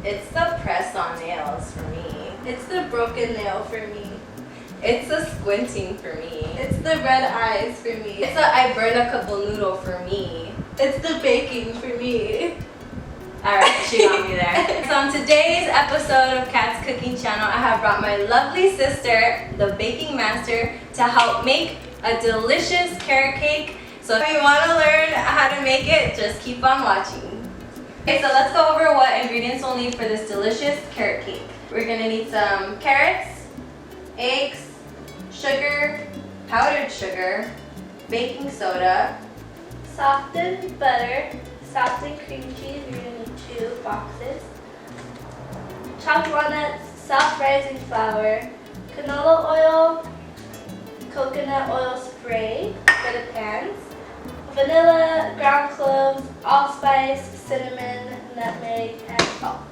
It's the press-on nails for me. It's the broken nail for me. It's the squinting for me. It's the red eyes for me. It's the I burn a couple noodle for me. It's the baking for me. Alright, she got me there. So on today's episode of Kat's Cooking Channel, I have brought my lovely sister, the baking master, to help make a delicious carrot cake. So if you want to learn how to make it, just keep on watching. Okay, so let's go over what ingredients we'll need for this delicious carrot cake. We're going to need some carrots, eggs, sugar, powdered sugar, baking soda, Softened butter, softened cream cheese, you're going to need 2 boxes. Chopped walnuts, soft rising flour, canola oil, coconut oil spray for the pans, vanilla, ground cloves, allspice, cinnamon, nutmeg, and salt.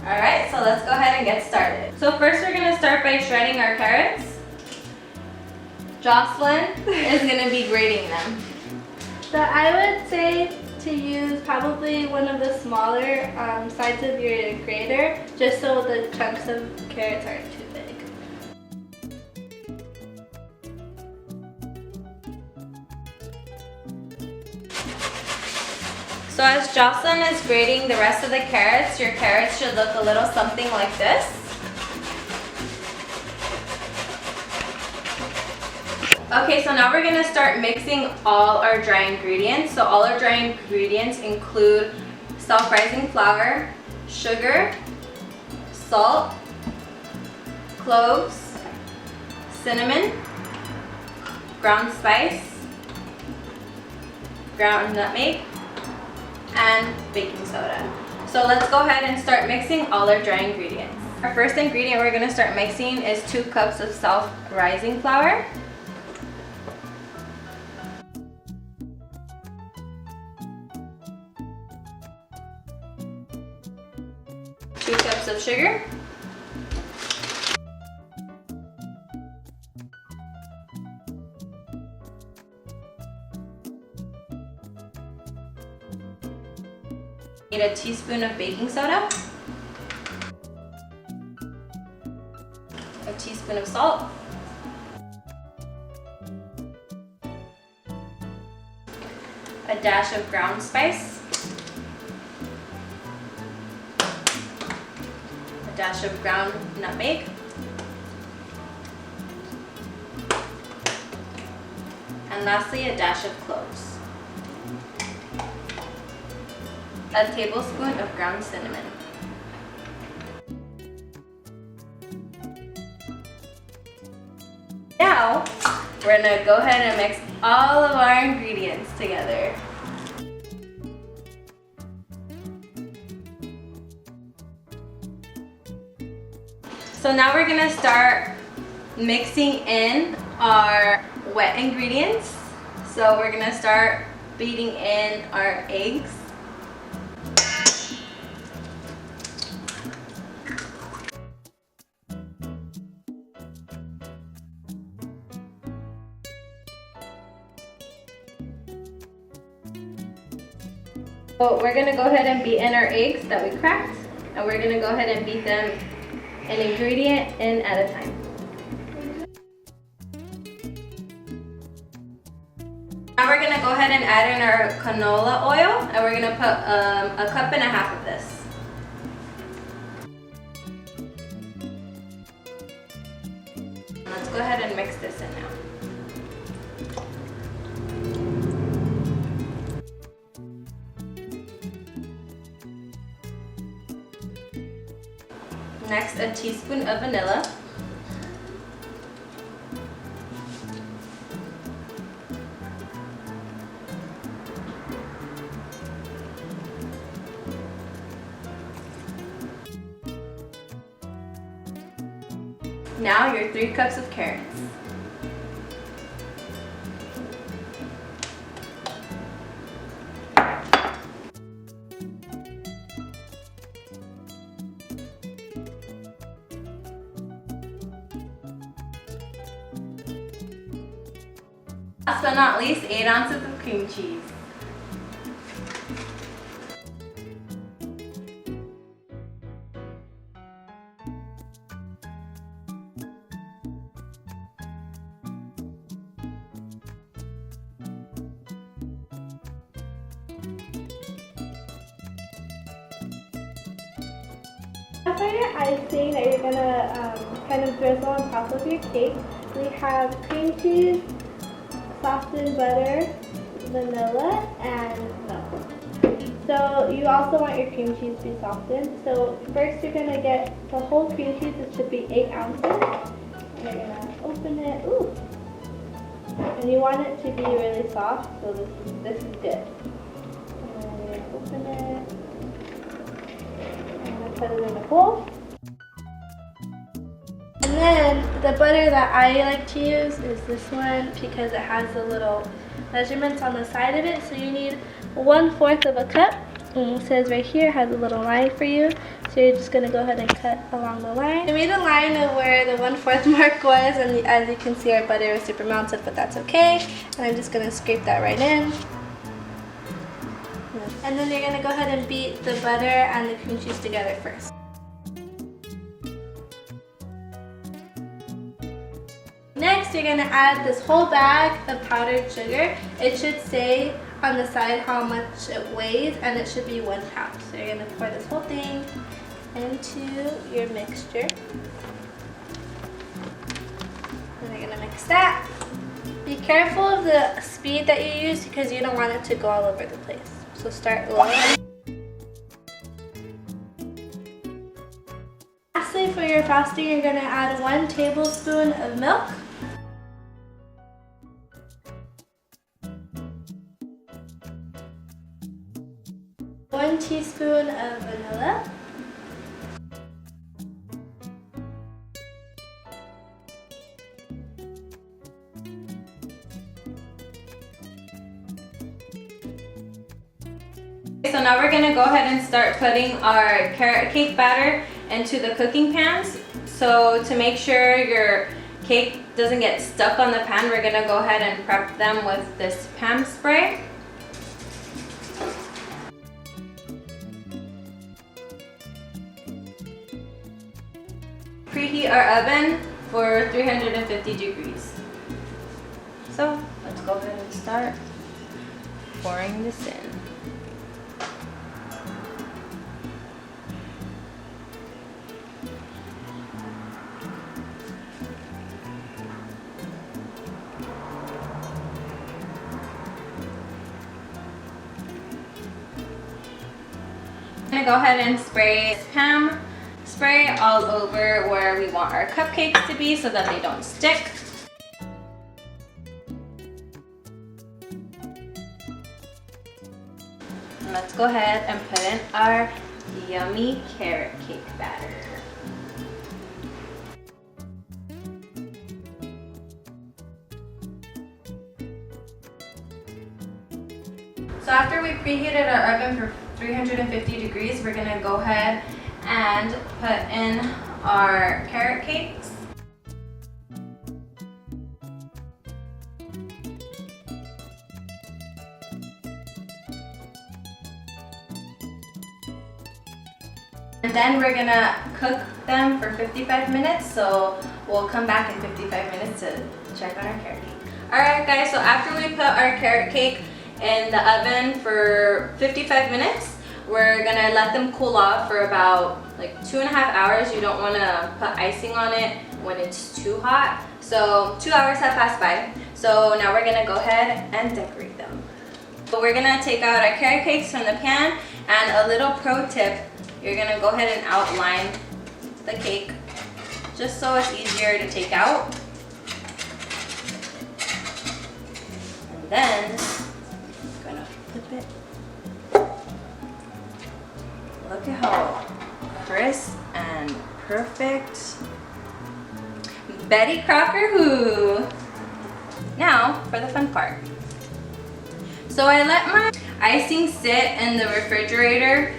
Alright, so let's go ahead and get started. So first we're going to start by shredding our carrots. Jocelyn is going to be grating them. So I would say to use probably one of the smaller sides of your grater, just so the chunks of carrots aren't too big. So as Jocelyn is grating the rest of the carrots, your carrots should look a little something like this. Okay, so now we're going to start mixing all our dry ingredients. So all our dry ingredients include self-rising flour, sugar, salt, cloves, cinnamon, ground spice, ground nutmeg, and baking soda. So let's go ahead and start mixing all our dry ingredients. Our first ingredient we're going to start mixing is 2 cups of self-rising flour, 2 cups of sugar, need a teaspoon of baking soda, a teaspoon of salt, a dash of ground spice, a dash of ground nutmeg, and lastly a dash of cloves. A tablespoon of ground cinnamon. Now, we're gonna go ahead and mix all of our ingredients together. So now we're gonna start mixing in our wet ingredients. So we're gonna start beating in our eggs. So we're going to go ahead and beat in our eggs that we cracked, and we're going to go ahead and beat them an ingredient in at a time. Now we're going to go ahead and add in our canola oil, and we're going to put 1.5 cups of this. Let's go ahead and mix this in now. Next, a teaspoon of vanilla. Now your 3 cups of carrots. Last but not least, 8 ounces of cream cheese. have for your icing that you're gonna kind of drizzle on top of your cake, we have cream cheese, softened butter, vanilla, and milk. So you also want your cream cheese to be softened. So first you're gonna get the whole cream cheese. It should be 8 ounces. And you're gonna open it. Ooh. And you want it to be really soft. So this is good. And then you're gonna open it. I'm gonna put it in a bowl. And then the butter that I like to use is this one because it has the little measurements on the side of it. So you need 1/4 of a cup. And it says right here, has a little line for you. So you're just gonna go ahead and cut along the line. I made a line of where the 1/4 mark was, and as you can see, our butter is super melted, but that's okay. And I'm just gonna scrape that right in. And then you're gonna go ahead and beat the butter and the cream cheese together first. Next, you're gonna add this whole bag of powdered sugar. It should say on the side how much it weighs, and it should be 1 pound. So you're gonna pour this whole thing into your mixture. And you're gonna mix that. Be careful of the speed that you use because you don't want it to go all over the place. So start low. Lastly, for your frosting, you're gonna add 1 tablespoon of milk. 1 teaspoon of vanilla. So now we're gonna go ahead and start putting our carrot cake batter into the cooking pans. So to make sure your cake doesn't get stuck on the pan, we're gonna go ahead and prep them with this pan spray. Preheat our oven for 350 degrees. So let's go ahead and start pouring this in. I'm gonna go ahead and spray Pam spray all over where we want our cupcakes to be so that they don't stick. And let's go ahead and put in our yummy carrot cake batter. So after we preheated our oven for 350 degrees, we're gonna go ahead and put in our carrot cakes. And then we're gonna cook them for 55 minutes, so we'll come back in 55 minutes to check on our carrot cake. Alright guys, so after we put our carrot cake in the oven for 55 minutes, we're gonna let them cool off for about like 2.5 hours. You don't wanna put icing on it when it's too hot. So 2 hours have passed by. So now we're gonna go ahead and decorate them. So we're gonna take out our carrot cakes from the pan, and a little pro tip, you're gonna go ahead and outline the cake just so it's easier to take out. And then I'm gonna flip it. Look at how crisp and perfect. Betty Crocker who. Now for the fun part. So I let my icing sit in the refrigerator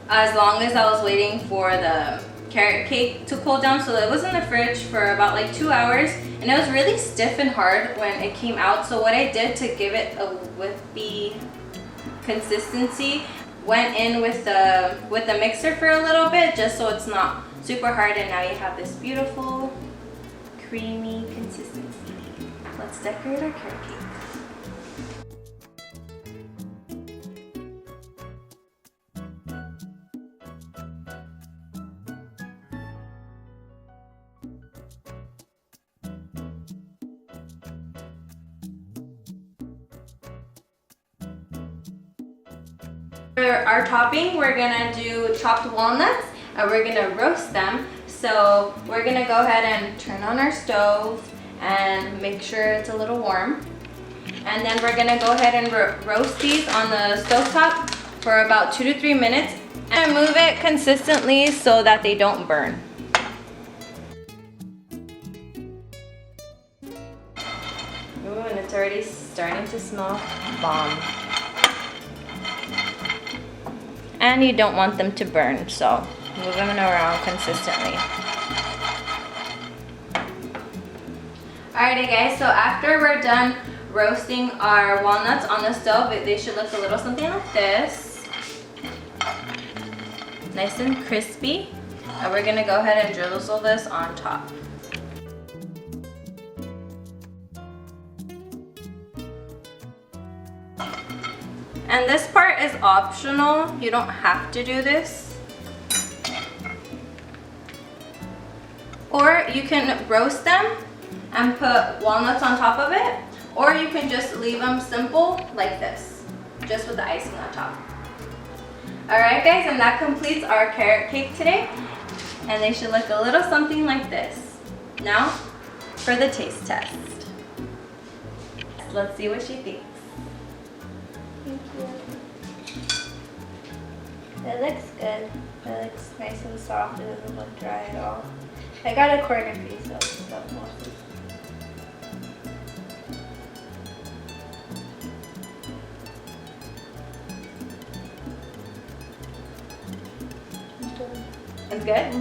as long as I was waiting for the carrot cake to cool down. So it was in the fridge for about like 2 hours, and it was really stiff and hard when it came out. So what I did to give it a whippy consistency, went in with the mixer for a little bit just so it's not super hard, and now you have this beautiful creamy consistency. Let's decorate our carrot cake. For our topping, we're gonna do chopped walnuts and we're gonna roast them. So we're gonna go ahead and turn on our stove and make sure it's a little warm. And then we're gonna go ahead and roast these on the stovetop for about 2 to 3 minutes. And move it consistently so that they don't burn. Ooh, and it's already starting to smell bomb. And you don't want them to burn, so move them around consistently. Alrighty guys, so after we're done roasting our walnuts on the stove, they should look a little something like this. Nice and crispy. And we're gonna go ahead and drizzle this on top. And this part is optional. You don't have to do this. Or you can roast them and put walnuts on top of it. Or you can just leave them simple like this, just with the icing on top. Alright guys, and that completes our carrot cake today. And they should look a little something like this. Now, for the taste test. Let's see what she thinks. Thank you. It looks good. It looks nice and soft. It doesn't look dry at all. I got a corner piece, so it's not mostly. It's good?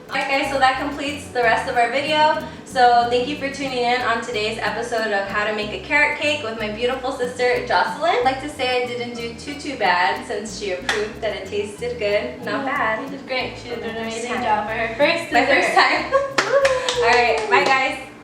Alright guys, so that completes the rest of our video. So thank you for tuning in on today's episode of how to make a carrot cake with my beautiful sister Jocelyn. I'd like to say I didn't do too bad since she approved that it tasted good. Not bad. You did great. She did an amazing job for her first My first time. Alright, bye guys.